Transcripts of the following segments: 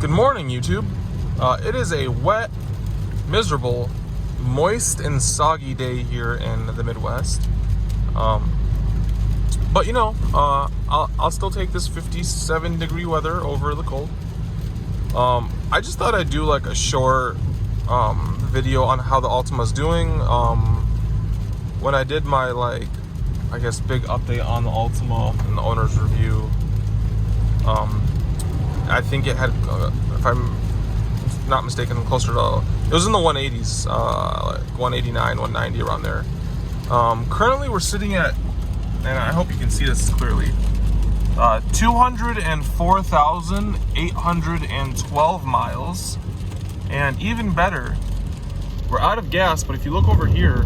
Good morning, YouTube. It is a wet, miserable, moist, and soggy day here in the Midwest. But you know, I'll still take this 57-degree weather over the cold. I just thought I'd do like a short video on how the Altima's doing. When I did my big update on the Altima and the owner's review, I think it had, if I'm not mistaken, closer to, it was in the 180s, like 189, 190, around there. Currently we're sitting at, and I hope you can see this clearly, 204,812 miles. And even better, we're out of gas, but if you look over here,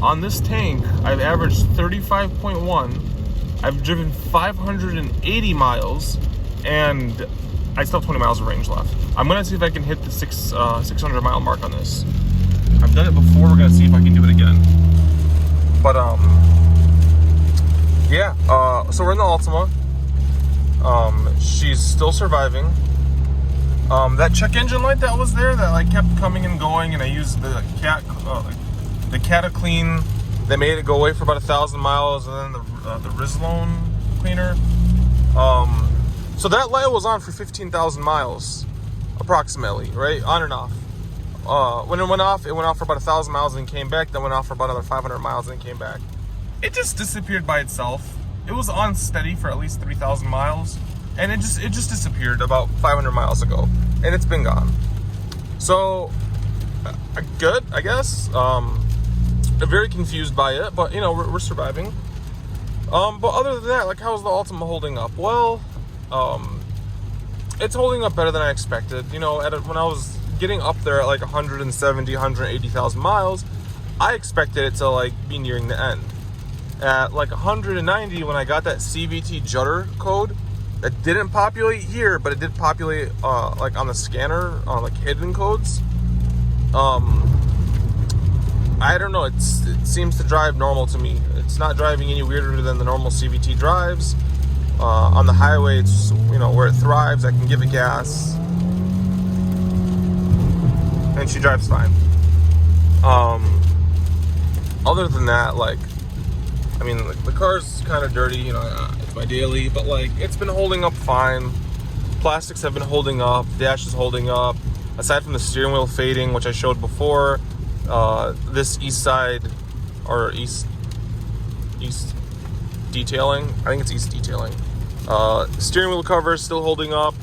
on this tank, I've averaged 35.1. I've driven 580 miles, and I still have 20 miles of range left. I'm gonna see if I can hit the 600 mile mark on this. I've done it before, we're gonna see if I can do it again. But yeah, so we're in the Altima. She's still surviving. That check engine light that was there, that kept coming and going, and I used the Cata Clean that made it go away for about 1,000 miles, and then the Rizlone cleaner. So that light was on for 15,000 miles, approximately, right? On and off. When it went off for about 1,000 miles and came back, then went off for about another 500 miles and came back. It just disappeared by itself. It was on steady for at least 3,000 miles, and it just disappeared about 500 miles ago, and it's been gone. So, good, I guess. I'm very confused by it, but you know, we're surviving. But other than that, how's the Altima holding up? Well, it's holding up better than I expected. You know, when I was getting up there at 170, 180,000 miles, I expected it to be nearing the end. At 190, when I got that CVT judder code, that didn't populate here, but it did populate on the scanner on hidden codes. I don't know, it seems to drive normal to me. It's not driving any weirder than the normal CVT drives. On the highway, it's, where it thrives. I can give it gas, and she drives fine. Other than that, the car's kind of dirty, it's my daily, but it's been holding up fine. Plastics have been holding up, dash is holding up. Aside from the steering wheel fading, which I showed before, this east side, or east detailing, I think it's east detailing. Steering wheel cover is still holding up.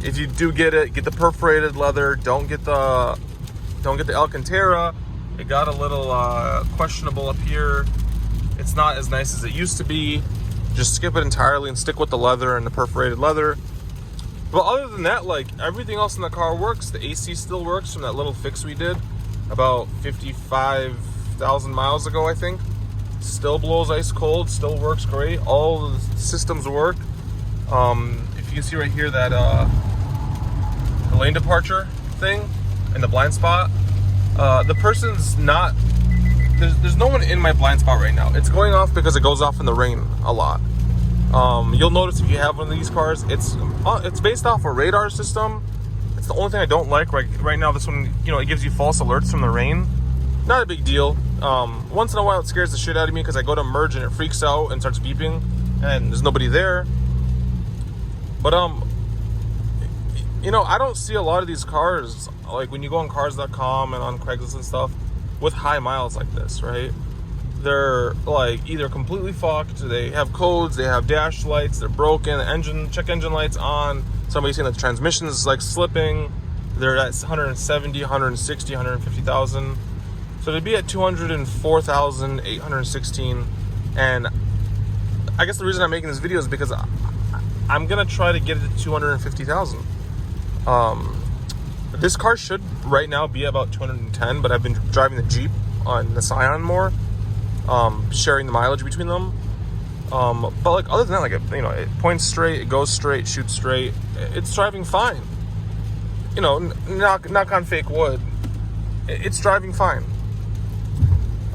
If you do get it, get the perforated leather. Don't get the Alcantara. It got a little questionable up here. It's not as nice as it used to be. Just skip it entirely and stick with the leather and the perforated leather. But other than that, everything else in the car works. The AC still works from that little fix we did about 55,000 miles ago, I think. Still blows ice cold, still works great. All the systems work. If you can see right here, that the lane departure thing in the blind spot, the person's not, there's no one in my blind spot right now. It's going off because it goes off in the rain a lot. You'll notice if you have one of these cars, it's based off a radar system. It's the only thing I don't like right now. This one, it gives you false alerts from the rain. Not a big deal. Once in a while it scares the shit out of me because I go to merge and it freaks out and starts beeping and there's nobody there. But I don't see a lot of these cars, when you go on cars.com and on Craigslist and stuff, with high miles like this, right? They're either completely fucked, they have codes, they have dash lights, they're broken, check engine lights on, somebody's saying that the transmission is slipping, they're at 170, 160, 150,000. So to be at 204,816, and I guess the reason I'm making this video is because I'm gonna try to get it to 250,000. This car should right now be about 210, but I've been driving the Jeep on the Scion more, sharing the mileage between them. But other than that, it points straight, it goes straight, shoots straight. It's driving fine. Knock on fake wood. It's driving fine.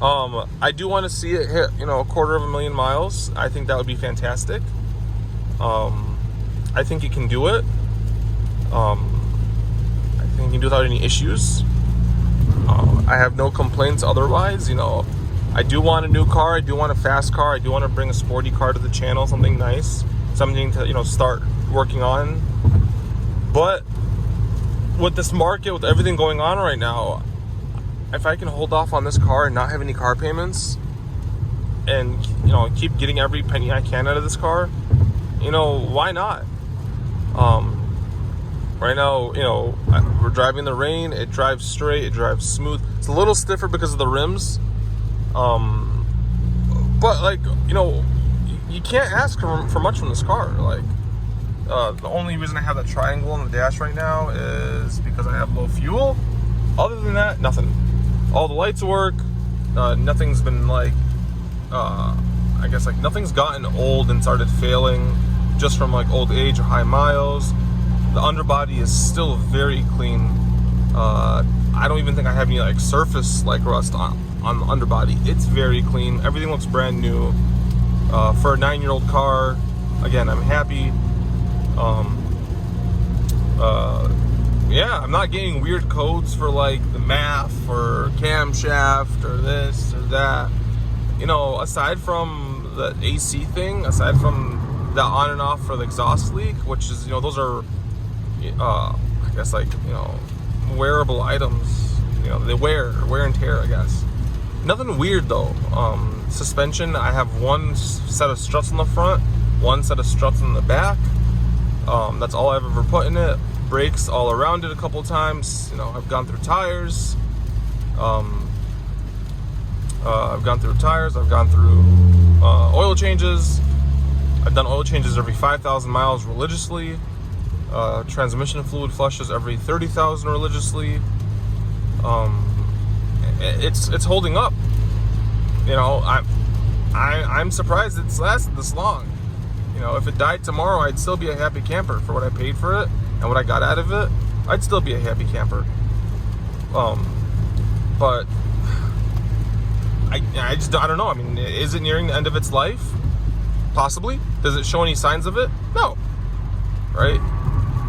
I do want to see it hit, 250,000 miles. I think that would be fantastic. I think it can do it. everything can do without any issues. I have no complaints otherwise. You know, I do want a new car. I do want a fast car. I do want to bring a sporty car to the channel, something nice, something to, you know, start working on. But with this market, with everything going on right now, if I can hold off on this car and not have any car payments and, you know, keep getting every penny I can out of this car, you know, why not? Right now, you know, we're driving in the rain. It drives straight. It drives smooth. It's a little stiffer because of the rims. But, like, you know, you can't ask for much from this car. Like, the only reason I have that triangle on the dash right now is because I have low fuel. Other than that, nothing. All the lights work. Nothing's been, like, I guess, like, nothing's gotten old and started failing just from, like, old age or high miles. The underbody is still very clean. I don't even think I have any, like, surface, like, rust on the underbody. It's very clean. Everything looks brand new. For a 9-year-old car, again, I'm happy. Yeah, I'm not getting weird codes for, like, the MAF or camshaft or this or that. You know, aside from the AC thing, aside from the on and off for the exhaust leak, which is, you know, those are, I guess, like, you know, wearable items. You know, they wear and tear, I guess. Nothing weird, though. Suspension, I have one set of struts on the front, one set of struts on the back. That's all I've ever put in it. Brakes all around it a couple times. You know, I've gone through tires. I've gone through oil changes. I've done oil changes every 5,000 miles religiously. Transmission fluid flushes every 30,000 religiously. It's holding up. You know, I'm surprised it's lasted this long. You know, if it died tomorrow, I'd still be a happy camper for what I paid for it and what I got out of it. I'd still be a happy camper. But I don't know. I mean, is it nearing the end of its life? Possibly. Does it show any signs of it? No. Right?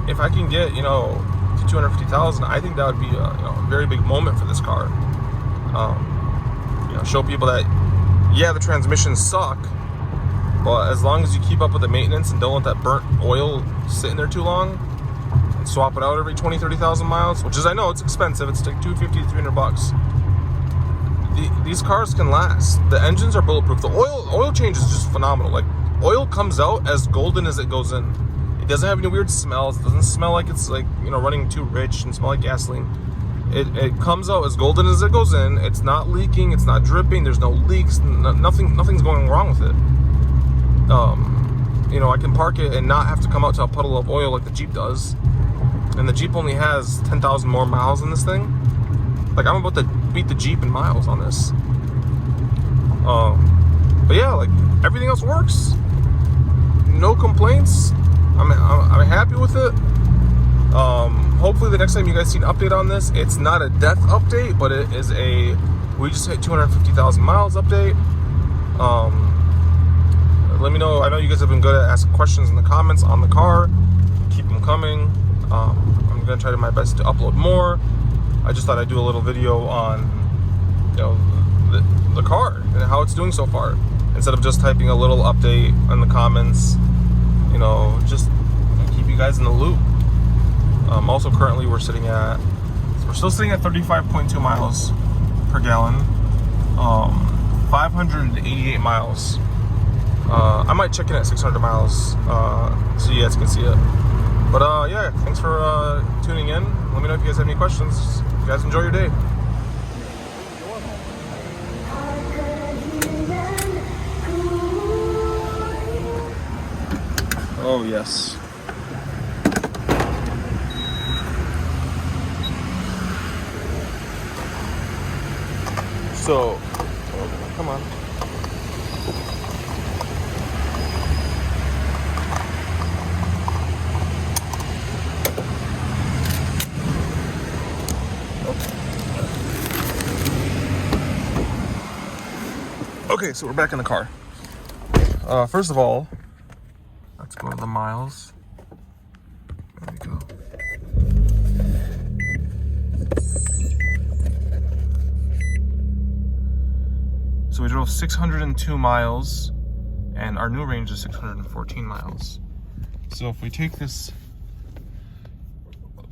If I can get, you know, to 250,000, I think that would be a very big moment for this car. You know, show people that, yeah, the transmissions suck, but as long as you keep up with the maintenance and don't let that burnt oil sit in there too long, and swap it out every 20, 30,000 miles, which is, I know it's expensive. It's like $250 to $300. These cars can last. The engines are bulletproof. The oil change is just phenomenal. Like, oil comes out as golden as it goes in. It doesn't have any weird smells. It doesn't smell like it's, like, you know, running too rich and smell like gasoline. It comes out as golden as it goes in. It's not leaking. It's not dripping. There's no leaks. Nothing's going wrong with it. You know, I can park it and not have to come out to a puddle of oil like the Jeep does. And the Jeep only has 10,000 more miles in this thing. Like, I'm about to beat the Jeep in miles on this. But yeah, like, everything else works. No complaints. I'm happy with it. Hopefully the next time you guys see an update on this, it's not a death update, but it is a, we just hit 250,000 miles update. Let me know. I know you guys have been good at asking questions in the comments on the car. Keep them coming. I'm gonna try my best to upload more. I just thought I'd do a little video on, you know, the car and how it's doing so far, instead of just typing a little update in the comments. You know, just keep you guys in the loop. Also, currently we're still sitting at 35.2 miles per gallon. 588 miles. I might check in at 600 miles so you guys can see it. But yeah, thanks for tuning in. Let me know if you guys have any questions. You guys enjoy your day. Oh yes. So, come on. Okay, so we're back in the car. First of all, let's go to the miles. There we go. of 602 miles, and our new range is 614 miles. So if we take this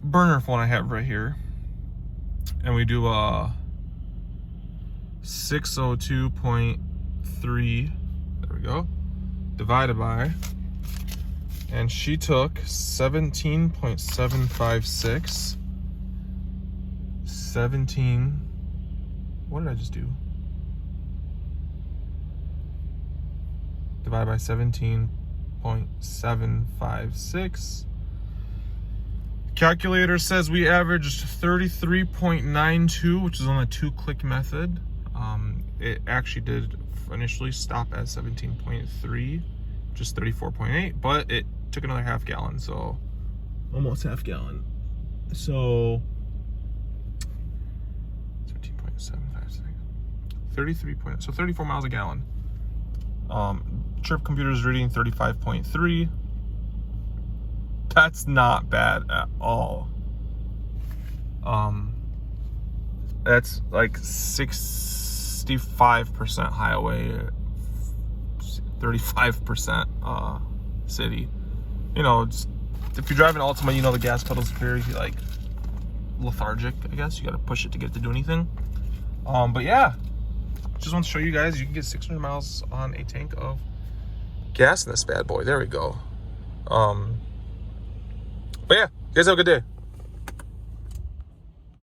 burner phone I have right here, and we do 602.3, there we go, divided by, and she took 17.756, 17, what did I just do? Divided by 17.756. Calculator says we averaged 33.92, which is on the 2-click method. It actually did initially stop at 17.3, just 34.8, but it took another half gallon, so almost half gallon. So 13.756, 33 point, so 34 miles a gallon. Trip computer is reading 35.3. That's not bad at all. That's like 65% highway, 35% city. You know, if you're driving Altima, you know the gas pedal's very like lethargic, I guess. You gotta push it to get it to do anything. But yeah, just want to show you guys you can get 600 miles on a tank of gas in this bad boy. There we go. But yeah, you guys have a good day.